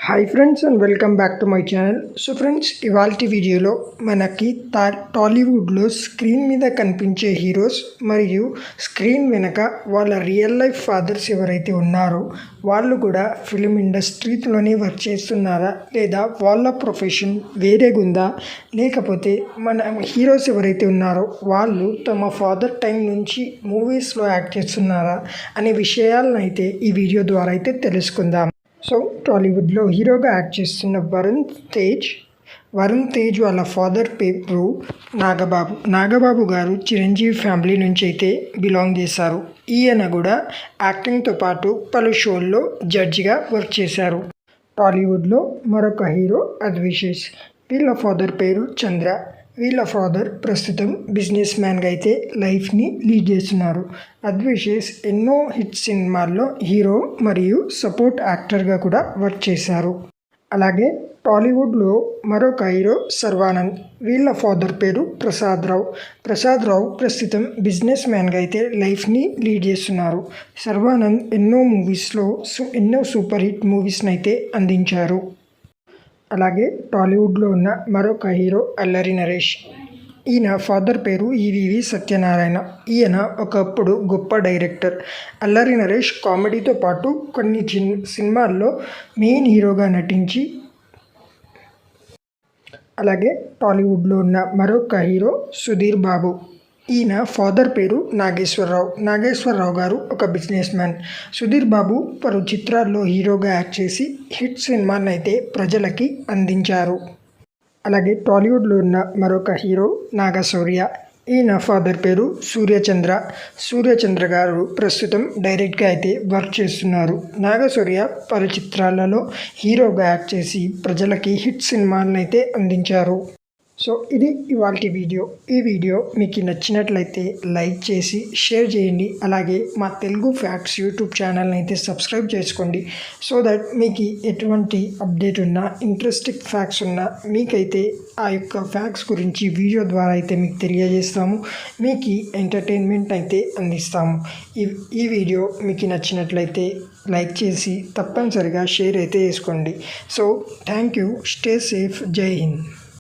Hi friends and welcome back to my channel. So friends, ఇవాల్టి వీడియోలో మనకి టాలీవుడ్లో స్క్రీన్ మీద కనిపించే హీరోస్ మరియు స్క్రీన్ వెనక వాళ్ళ రియల్ లైఫ్ ఫాదర్స్ ఎవరైతే ఉన్నారో వాళ్ళు కూడా ఫిలిం ఇండస్ట్రీలోనే వర్క్ చేస్తున్నారా, లేదా వాళ్ళ ప్రొఫెషన్ వేరేగుందా, లేకపోతే మన హీరోస్ ఎవరైతే ఉన్నారో వాళ్ళు తమ ఫాదర్ టైం నుంచి మూవీస్లో యాక్ట్ చేస్తున్నారా అనే విషయాలను అయితే ఈ వీడియో ద్వారా అయితే తెలుసుకుందాం. సో టాలీవుడ్లో హీరోగా యాక్ట్ చేస్తున్న వరుణ్ తేజ్ వాళ్ళ ఫాదర్ పేరు నాగబాబు గారు చిరంజీవి ఫ్యామిలీ నుంచి అయితే బిలాంగ్ చేశారు. ఈయన కూడా యాక్టింగ్తో పాటు పలు షోల్లో జడ్జిగా వర్క్ చేశారు. టాలీవుడ్లో మరొక హీరో అద్విశేష్. వీళ్ళ ఫాదర్ పేరు చంద్ర. వీళ్ళ ఫాదర్ ప్రస్తుతం బిజినెస్ మ్యాన్గా అయితే లైఫ్ని లీడ్ చేస్తున్నారు. అద్విశేష్ ఎన్నో హిట్ సినిమాల్లో హీరో మరియు సపోర్ట్ యాక్టర్గా కూడా వర్క్ చేశారు. అలాగే టాలీవుడ్లో మరొక హీరో శర్వానంద్. వీళ్ళ ఫాదర్ పేరు ప్రసాద్ రావు ప్రస్తుతం బిజినెస్ మ్యాన్గా అయితే లైఫ్ని లీడ్ చేస్తున్నారు. శర్వానంద్ ఎన్నో సూపర్ హిట్ మూవీస్ని అయితే అందించారు. అలాగే టాలీవుడ్లో ఉన్న మరొక హీరో అల్లరి నరేష్. ఈయన ఫాదర్ పేరు ఈవీవి సత్యనారాయణ. ఈయన ఒకప్పుడు గొప్ప డైరెక్టర్. అల్లరి నరేష్ కామెడీతో పాటు కొన్ని సినిమాల్లో మెయిన్ హీరోగా నటించి. అలాగే టాలీవుడ్లో ఉన్న మరొక హీరో సుధీర్ బాబు. ఈయన ఫాదర్ పేరు నాగేశ్వరరావు గారు ఒక బిజినెస్ మ్యాన్. సుధీర్ బాబు పలు చిత్రాల్లో హీరోగా యాక్ట్ చేసి హిట్ సినిమాలను అయితే ప్రజలకి అందించారు. అలాగే టాలీవుడ్లో ఉన్న మరొక హీరో నాగశౌర్య. ఈయన ఫాదర్ పేరు సూర్యచంద్ర గారు ప్రస్తుతం డైరెక్ట్గా అయితే వర్క్ చేస్తున్నారు. నాగశౌర్య పలు చిత్రాలలో హీరోగా యాక్ట్ చేసి ప్రజలకి హిట్ సినిమాలను అయితే అందించారు. సో ఇది ఇవాల్టి వీడియో. ఈ వీడియో మీకు నచ్చినట్లయితే లైక్ చేసి షేర్ చేయండి. అలాగే మా తెలుగు ఫ్యాక్ట్స్ యూట్యూబ్ ఛానల్ని అయితే సబ్స్క్రైబ్ చేసుకోండి. సో దట్ మీకు ఎటువంటి అప్డేట్ ఉన్నా, ఇంట్రెస్టింగ్ ఫ్యాక్ట్స్ ఉన్నా మీకైతే ఆ యొక్క ఫ్యాక్ట్స్ గురించి వీడియో ద్వారా అయితే మీకు తెలియజేస్తాము. మీకు ఎంటర్టైన్మెంట్ అయితే అందిస్తాము. ఈ వీడియో మీకు నచ్చినట్లయితే లైక్ చేసి తప్పనిసరిగా షేర్ అయితే చేసుకోండి. So thank you. Stay safe. జై హింద్.